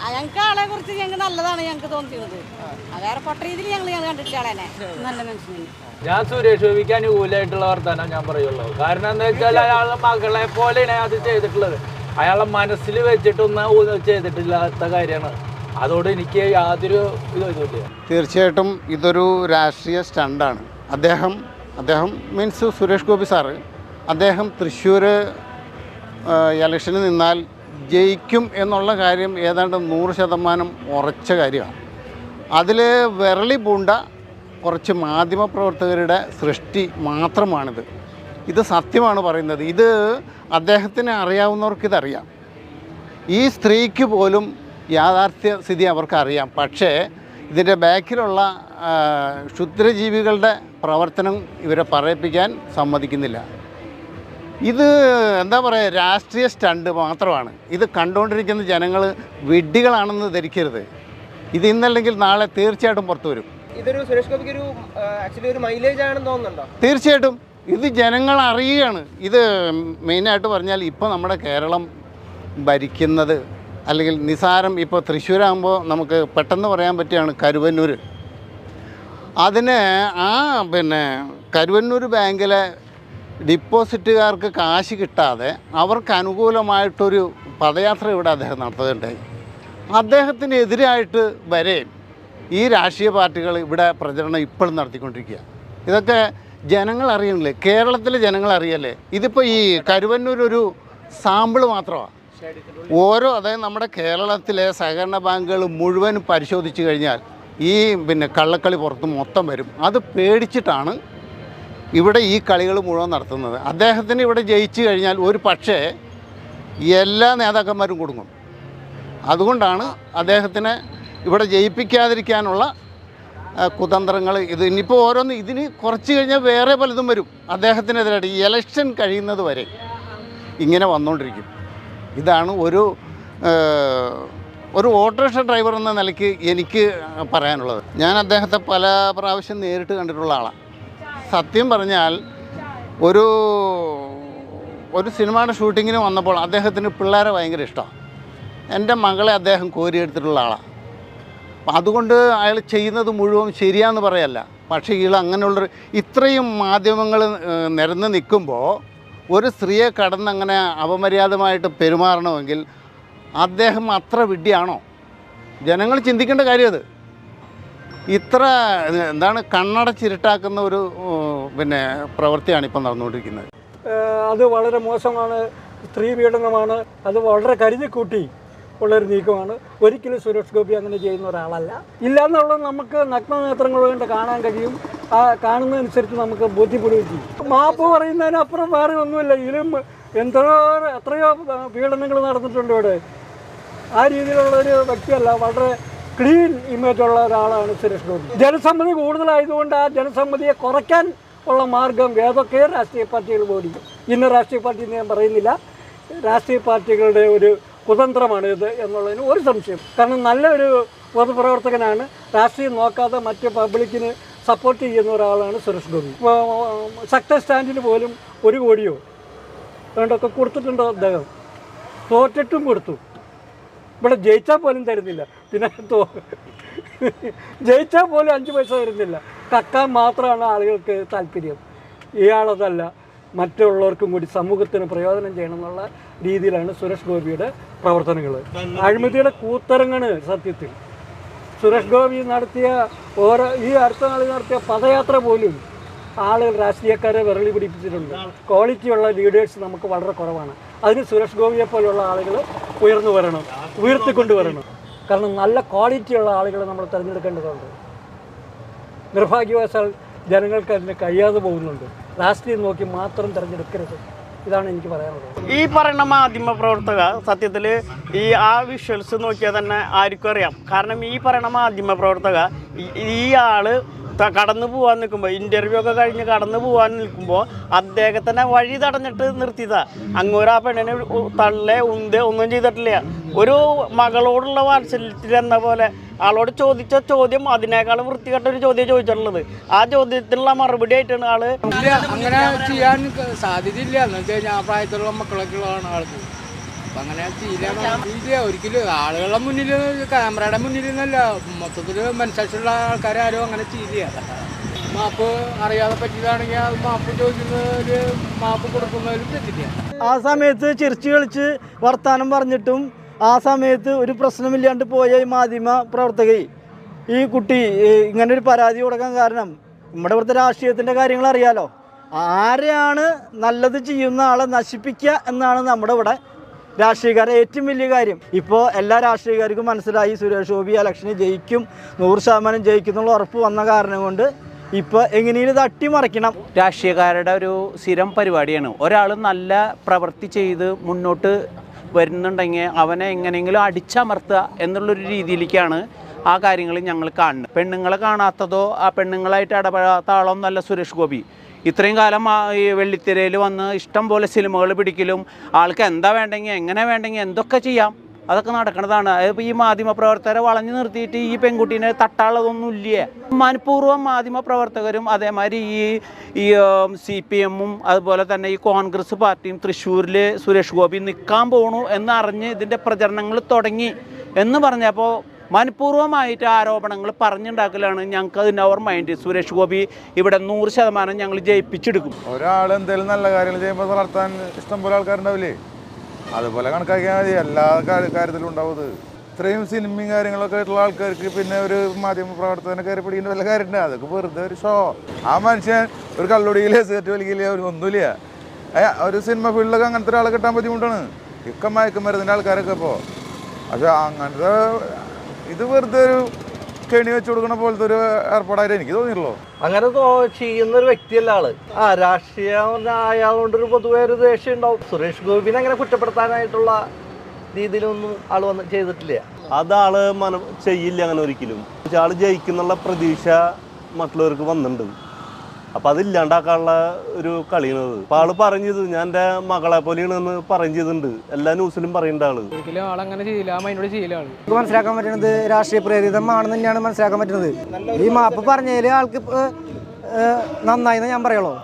ഞങ്ങൾക്ക് ആളെ കുറിച്ച് ഞങ്ങൾക്ക് നല്ലതാണ് ഞങ്ങൾക്ക് തോന്നിയത്. വേറെ പൊട്ട രീതിയിൽ ഞങ്ങൾ കണ്ടിട്ടില്ല ആളെ. നല്ല മനുഷ്യന്. ഞാൻ സുരേഷ് ഗോപിക്ക് അനുകൂലമായിട്ടുള്ള വർത്തമാനം ഞാൻ പറയുള്ളൂ. കാരണം എന്താ വെച്ചാൽ അയാളുടെ മകളെ പോലെയാണ് അത് ചെയ്തിട്ടുള്ളത്. അയാളുടെ മനസ്സിൽ വെച്ചിട്ടൊന്നും ചെയ്തിട്ടില്ലാത്ത കാര്യമാണ്. അതോട് എനിക്ക് യാതൊരു ഇതുമില്ല. തീർച്ചയായിട്ടും ഇതൊരു രാഷ്ട്രീയ സ്റ്റണ്ടാണ്. അദ്ദേഹം മീൻസ് സുരേഷ് ഗോപി സാറ് അദ്ദേഹം തൃശ്ശൂർ ഇലക്ഷന് നിന്നാൽ ജയിക്കും എന്നുള്ള കാര്യം ഏതാണ്ട് 100% ഉറച്ച കാര്യമാണ്. അതിൽ വിരളി പൂണ്ട കുറച്ച് മാധ്യമപ്രവർത്തകരുടെ സൃഷ്ടി മാത്രമാണിത്. ഇത് സത്യമാണ് പറയുന്നത്. ഇത് അദ്ദേഹത്തിന് അറിയാവുന്നവർക്കിതറിയാം. ഈ സ്ത്രീക്ക് പോലും യാഥാർത്ഥ്യ സ്ഥിതി അവർക്കറിയാം. പക്ഷേ ഇതിൻ്റെ ബാക്കിലുള്ള ക്ഷുദ്രജീവികളുടെ പ്രവർത്തനം ഇവരെ പറയിപ്പിക്കാൻ സമ്മതിക്കുന്നില്ല. ഇത് എന്താ പറയുക, രാഷ്ട്രീയ സ്റ്റണ്ട് മാത്രമാണ്. ഇത് കണ്ടുകൊണ്ടിരിക്കുന്ന ജനങ്ങൾ വിഡ്ഢികളാണെന്ന് ധരിക്കരുത്. ഇത് ഇന്നല്ലെങ്കിൽ നാളെ തീർച്ചയായിട്ടും പുറത്തു വരും. ഇതൊരു സുരേഷ് ഗോപിക്ക് ഒരു മൈലേജ് ആണെന്ന് തോന്നുന്നുണ്ടോ? തീർച്ചയായിട്ടും ഇത് ജനങ്ങൾ അറിയുകയാണ്. ഇത് മെയിനായിട്ട് പറഞ്ഞാൽ ഇപ്പോൾ നമ്മുടെ കേരളം ഭരിക്കുന്നത് അല്ലെങ്കിൽ നിസാരം ഇപ്പോൾ തൃശ്ശൂരാകുമ്പോൾ നമുക്ക് പെട്ടെന്ന് പറയാൻ പറ്റുകയാണ് കരുവന്നൂർ. അതിന് കരുവന്നൂർ ബാങ്കിലെ ഡിപ്പോസിറ്റുകാർക്ക് കാശ് കിട്ടാതെ അവർക്ക് അനുകൂലമായിട്ടൊരു പദയാത്ര ഇവിടെ അദ്ദേഹം നടത്തുകയുണ്ടായി. അദ്ദേഹത്തിനെതിരായിട്ട് വരെ ഈ രാഷ്ട്രീയ പാർട്ടികൾ ഇവിടെ പ്രചരണം ഇപ്പോഴും നടത്തിക്കൊണ്ടിരിക്കുക. ഇതൊക്കെ ജനങ്ങൾ അറിയണില്ലേ? കേരളത്തിലെ ജനങ്ങൾ അറിയല്ലേ? ഇതിപ്പോൾ ഈ കരുവന്നൂർ ഒരു സാമ്പിൾ മാത്രമാണ്. അതായത് നമ്മുടെ കേരളത്തിലെ സഹകരണ ബാങ്കുകൾ മുഴുവൻ പരിശോധിച്ച് കഴിഞ്ഞാൽ ഈ കള്ളക്കളി പുറത്ത് മൊത്തം വരും. അത് പേടിച്ചിട്ടാണ് ഇവിടെ ഈ കളികൾ മുഴുവൻ നടത്തുന്നത്. അദ്ദേഹത്തിന് ഇവിടെ ജയിച്ചു കഴിഞ്ഞാൽ ഒരു പക്ഷേ എല്ലാ നേതാക്കന്മാരും കുടുങ്ങും. അതുകൊണ്ടാണ് അദ്ദേഹത്തിനെ ഇവിടെ ജയിപ്പിക്കാതിരിക്കാനുള്ള കുതന്ത്രങ്ങൾ. ഇത് ഇനിയിപ്പോൾ ഓരോന്ന് ഇതിന് കുറച്ച് കഴിഞ്ഞാൽ വേറെ പലതും വരും അദ്ദേഹത്തിനെതിരായിട്ട്. ഈ ഇലക്ഷൻ കഴിയുന്നത് വരെ ഇങ്ങനെ വന്നുകൊണ്ടിരിക്കും. ഇതാണ് ഒരു ഓട്ടോറിക്ഷ ഡ്രൈവർ എന്ന നിലയ്ക്ക് എനിക്ക് പറയാനുള്ളത്. ഞാൻ അദ്ദേഹത്തെ പല പ്രാവശ്യം നേരിട്ട് കണ്ടിട്ടുള്ള ആളാണ്. സത്യം പറഞ്ഞാൽ ഒരു സിനിമയുടെ ഷൂട്ടിങ്ങിന് വന്നപ്പോൾ അദ്ദേഹത്തിന് പിള്ളേരെ ഭയങ്കര ഇഷ്ടമാണ്. എൻ്റെ മകളെ അദ്ദേഹം കോരിയെടുത്തിട്ടുള്ള ആളാണ്. അതുകൊണ്ട് അയാൾ ചെയ്യുന്നത് മുഴുവൻ ശരിയാണെന്ന് പറയല്ല. പക്ഷേ അങ്ങനെയുള്ളൊരു ഇത്രയും മാധ്യമങ്ങൾ നിരന്ന് നിൽക്കുമ്പോൾ ഒരു സ്ത്രീയെ കടന്നങ്ങനെ അപമര്യാദമായിട്ട് പെരുമാറണമെങ്കിൽ അദ്ദേഹം അത്ര വിഡ്ഢിയാണോ? ജനങ്ങൾ ചിന്തിക്കേണ്ട കാര്യം അത്. ഇത്ര കണ്ണടച്ചിരുട്ടാക്കുന്ന ഒരു പ്രവൃത്തിയാണ് ഇപ്പം നടന്നുകൊണ്ടിരിക്കുന്നത്. അത് വളരെ മോശമാണ്, സ്ത്രീ പീഡനമാണ്. അത് വളരെ കരുതിക്കൂട്ടി ഉള്ളൊരു നീക്കമാണ്. ഒരിക്കലും സുരേഷ് ഗോപി അങ്ങനെ ചെയ്യുന്ന ഒരാളല്ല. ഇല്ലയെന്നുള്ളത് നമുക്ക് നഗ്നനേത്രങ്ങൾ കൊണ്ട് കാണാൻ കഴിയും. ആ കാണുന്നതനുസരിച്ച് നമുക്ക് ബോധ്യപ്പെടുകയും ചെയ്യും. മാപ്പ് പറയുന്നതിനപ്പുറം വേറെ ഒന്നുമില്ല. ഇതിലും എത്രയോ പീഡനങ്ങൾ നടന്നിട്ടുണ്ട് ഇവിടെ. ആ രീതിയിലുള്ളൊരു വ്യക്തിയല്ല. വളരെ ക്ലീൻ ഇമേജുള്ള ഒരാളാണ് സുരേഷ് ഗോപി. ജനസമ്മതി കൂടുതലായതുകൊണ്ട് ആ ജനസമ്മതിയെ കുറയ്ക്കാൻ ഉള്ള മാർഗം ഏതൊക്കെ രാഷ്ട്രീയ പാർട്ടികൾ ഓടി. ഇന്ന് രാഷ്ട്രീയ പാർട്ടി എന്ന് ഞാൻ പറയുന്നില്ല, രാഷ്ട്രീയ പാർട്ടികളുടെ ഒരു കുതന്ത്രമാണ് ഇത് എന്നുള്ളതിന് ഒരു സംശയം. കാരണം നല്ലൊരു പൊതുപ്രവർത്തകനാണ്. രാഷ്ട്രീയം നോക്കാതെ മറ്റ് പബ്ലിക്കിന് സപ്പോർട്ട് ചെയ്യുന്ന ഒരാളാണ് സുരേഷ് ഗോപി. സക്സസ് സ്റ്റാൻഡിന് പോലും 1 കോടിയോ വേണ്ടൊക്കെ കൊടുത്തിട്ടുണ്ടോ അദ്ദേഹം. തോറ്റിട്ടും കൊടുത്തു. ഇവിടെ ജയിച്ചാൽ പോലും തരുന്നില്ല. പിന്നെ ജയിച്ചാൽ പോലും 5 പൈസ തരുന്നില്ല. കക്കാൻ മാത്രമാണ് ആളുകൾക്ക് താല്പര്യം. ഇയാളതല്ല, മറ്റുള്ളവർക്കും കൂടി സമൂഹത്തിന് പ്രയോജനം ചെയ്യണം എന്നുള്ള രീതിയിലാണ് സുരേഷ് ഗോപിയുടെ പ്രവർത്തനങ്ങൾ. അഴിമതിയുടെ കൂത്തരങ്ങാണ് സത്യത്തിൽ. സുരേഷ് ഗോപി നടത്തിയ ഈ അടുത്ത നാളിൽ നടത്തിയ പദയാത്ര പോലും ആളുകൾ രാഷ്ട്രീയക്കാരെ വിരളി പിടിപ്പിച്ചിട്ടുണ്ട്. ക്വാളിറ്റിയുള്ള ലീഡേഴ്സ് നമുക്ക് വളരെ കുറവാണ്. അതിന് സുരേഷ് ഗോപിയെ പോലെയുള്ള ആളുകൾ ഉയർത്തിക്കൊണ്ടുവരണം. കാരണം നല്ല ക്വാളിറ്റിയുള്ള ആളുകളെ നമ്മൾ തിരഞ്ഞെടുക്കേണ്ടതുണ്ട്. നിർഭാഗ്യവശാൽ ജനങ്ങൾക്ക് അതിന് കഴിയാതെ പോകുന്നുണ്ട്. രാഷ്ട്രീയം നോക്കി മാത്രം തിരഞ്ഞെടുക്കരുത്. ഇതാണ് എനിക്ക് പറയാനുള്ളത്. ഈ പറയുന്ന മാധ്യമ പ്രവർത്തക സത്യത്തിൽ ആ വിഷ്വൽസ് നോക്കിയാൽ തന്നെ ആർക്കും അറിയാം. കാരണം ഈ പറയുന്ന മാധ്യമ പ്രവർത്തക ആള് കടന്നു പോകാൻ നിൽക്കുമ്പോൾ, ഇൻ്റർവ്യൂ ഒക്കെ കഴിഞ്ഞ് കടന്നു പോകാൻ നിൽക്കുമ്പോൾ അദ്ദേഹത്തിനെ വഴി തടഞ്ഞിട്ട് നിർത്തിയതാ. അങ്ങോട്ട് ആ പെണ്ണിനെ തള്ളേ ഒന്നും ചെയ്തിട്ടില്ല. ഒരു മകളോടുള്ള വാത്സല്യത്തിൽ എന്ന പോലെ ആളോട് ചോദിച്ച ചോദ്യം അതിനേക്കാളും വൃത്തികെട്ടൊരു ചോദ്യം ചോദിച്ചിട്ടുള്ളത്. ആ ചോദ്യത്തിനുള്ള മറുപടി ആയിട്ടാണ് ആള്. അങ്ങനെ ചെയ്യാൻ സാധ്യതയില്ല. എന്ന് വെച്ച് കഴിഞ്ഞാൽ ആ പ്രായത്തിലുള്ള മക്കളൊക്കെ ഉള്ളതാണ് ആൾക്ക്. അപ്പം അങ്ങനെ ചെയ്യില്ല ഒരിക്കലും ആളുകളുടെ മുന്നിൽ ക്യാമറയുടെ മുന്നിൽ നിന്നല്ല മൊത്തത്തിൽ മനസ്സാക്ഷിയുള്ള ആൾക്കാരും അങ്ങനെ ചെയ്യില്ല. മാപ്പ് അറിയാതെ പറ്റിയതാണെങ്കിൽ അത് മാപ്പ് ചോദിക്കുന്നതിൽ മാപ്പ് കൊടുക്കുന്നതിലും തെറ്റില്ല. ആ സമയത്ത് ചിരിച്ചു കളിച്ച് വർത്താനം പറഞ്ഞിട്ടും ആ സമയത്ത് ഒരു പ്രശ്നമില്ലാണ്ട് പോയ ഈ മാധ്യമ പ്രവർത്തക ഈ കുട്ടി ഇങ്ങനൊരു പരാതി കൊടുക്കാൻ കാരണം നമ്മുടെ ഇവിടുത്തെ രാഷ്ട്രീയത്തിൻ്റെ കാര്യങ്ങൾ അറിയാലോ. ആരെയാണ് നല്ലത് ചെയ്യുന്ന ആളെ നശിപ്പിക്കുക എന്നാണ് നമ്മുടെ ഇവിടെ രാഷ്ട്രീയക്കാരുടെ ഏറ്റവും വലിയ കാര്യം. ഇപ്പോൾ എല്ലാ രാഷ്ട്രീയക്കാർക്കും മനസ്സിലായി സുരേഷ് ഗോപി ഇലക്ഷന് ജയിക്കും, 100% ജയിക്കും എന്നുള്ള ഉറപ്പ് വന്ന കാരണം കൊണ്ട് ഇപ്പോൾ എങ്ങനെയും ഇത് അട്ടിമറിക്കണം. രാഷ്ട്രീയക്കാരുടെ ഒരു സ്ഥിരം പരിപാടിയാണ്. ഒരാൾ നല്ല പ്രവൃത്തി ചെയ്ത് മുന്നോട്ട് വരുന്നുണ്ടെങ്കിൽ അവനെ എങ്ങനെയെങ്കിലും അടിച്ചമർത്തുക എന്നുള്ളൊരു രീതിയിലേക്കാണ് ആ കാര്യങ്ങൾ ഞങ്ങൾ കാണുന്നത്. പെണ്ണുങ്ങളെ കാണാത്തതോ ആ പെണ്ണുങ്ങളായിട്ട് ഇടപെടാത്ത ആളൊന്നല്ല സുരേഷ് ഗോപി. ഇത്രയും കാലം ഈ വെള്ളിത്തിരയിൽ വന്ന് ഇഷ്ടം പോലെ സിനിമകൾ പിടിക്കലും ആൾക്ക് എന്താ വേണ്ടെങ്കിൽ എങ്ങനെ വേണ്ടെങ്കിൽ എന്തൊക്കെ ചെയ്യാം അതൊക്കെ നടക്കുന്നതാണ്. അതിപ്പോൾ ഈ മാധ്യമപ്രവർത്തകരെ വളഞ്ഞു നിർത്തിയിട്ട് ഈ പെൺകുട്ടീനെ തട്ടാനുള്ളതൊന്നും ഇല്ലേ. മനഃപൂർവ്വം മാധ്യമപ്രവർത്തകരും അതേമാതിരി ഈ CPM-ഉം അതുപോലെ തന്നെ ഈ കോൺഗ്രസ് പാർട്ടിയും തൃശ്ശൂരിൽ സുരേഷ് ഗോപി നിൽക്കാൻ പോകണു എന്നറിഞ്ഞ് ഇതിൻ്റെ പ്രചരണങ്ങൾ തുടങ്ങി എന്ന് പറഞ്ഞപ്പോൾ മനഃപൂർവ്വമായിട്ട് ആരോപണങ്ങൾ പറഞ്ഞുണ്ടാക്കലാണ്. ഞങ്ങൾക്ക് അത് നവർ മൈൻഡ്. സുരേഷ് ഗോപി ഇവിടെ 100% ഞങ്ങൾ ജയിപ്പിച്ചെടുക്കും. ഒരാൾ എന്തെങ്കിലും നല്ല കാര്യങ്ങൾ ചെയ്യുമ്പോൾ വളർത്താൻ ഇഷ്ടംപോലെ ആൾക്കാരുണ്ടാവില്ലേ? അതുപോലെ കണക്കാക്കിയാൽ മതി. എല്ലാ കാര്യത്തിലും ഉണ്ടാവും. ഇത്രയും സിനിമയും കാര്യങ്ങളൊക്കെ ആയിട്ടുള്ള ആൾക്കാർക്ക് പിന്നെ ഒരു മാധ്യമ പ്രവർത്തകനെ കയറി പിടിക്കേണ്ട വല്ല കാര്യമുണ്ട്? അതൊക്കെ വെറുതെ ഒരു ഷോ. ആ മനുഷ്യൻ ഒരു കള്ളുടിയില്ലേ, സിഗരറ്റ് വലിക്കില്ലേ, ഒന്നുമില്ല. ഒരു സിനിമ ഫീൽഡിലൊക്കെ അങ്ങനത്തെ ഒരാളെ കിട്ടാൻ ബുദ്ധിമുട്ടാണ്. ഇക്ക മയക്കുമരുന്നിൻ്റെ ആൾക്കാരൊക്കെ ഇപ്പോൾ. പക്ഷെ അങ്ങനത്തെ ഇത് വെറുതെ ഒരു കെണി വെച്ച് കൊടുക്കണ പോലത്തെ ഒരു ഏർപ്പാടായിട്ട് എനിക്ക് തോന്നിയിട്ടുള്ളൂ. അങ്ങനെ ചെയ്യുന്നൊരു വ്യക്തിയല്ല ആള്. രാഷ്ട്രീയം അയാളുകൊണ്ടൊരു പൊതുവെ ഒരു ദേഷ്യം ഉണ്ടാവും. സുരേഷ് ഗോപിനെ അങ്ങനെ കുറ്റപ്പെടുത്താനായിട്ടുള്ള രീതിയിലൊന്നും ആള് ചെയ്തിട്ടില്ല. അതാള് ചെയ്യില്ല അങ്ങനെ ഒരിക്കലും. ആള് ജയിക്കുന്നുള്ള പ്രതീക്ഷ മറ്റുള്ളവർക്ക് വന്നിട്ടുണ്ട്. അപ്പം അതില്ലാണ്ടാക്കാനുള്ള ഒരു കളിയാണത്. അപ്പം ആള് പറഞ്ഞത് ഞാൻ എൻ്റെ മകളെ പോലെയാണെന്ന് പറയും ചെയ്തിട്ടുണ്ട്. എല്ലാ ന്യൂസിലും പറയേണ്ട ആള്. ഒരിക്കലും ആളങ്ങനെ ചെയ്യില്ല. ആ മൈൻഡോട് ചെയ്യില്ല ആള്. നമുക്ക് മനസ്സിലാക്കാൻ പറ്റുന്നത് രാഷ്ട്രീയ പ്രേരിതമാണെന്ന് തന്നെയാണ് മനസ്സിലാക്കാൻ പറ്റുന്നത്. ഈ മാപ്പ് പറഞ്ഞതിൽ ആൾക്ക് നന്നായി എന്ന് ഞാൻ പറയുള്ളൂ.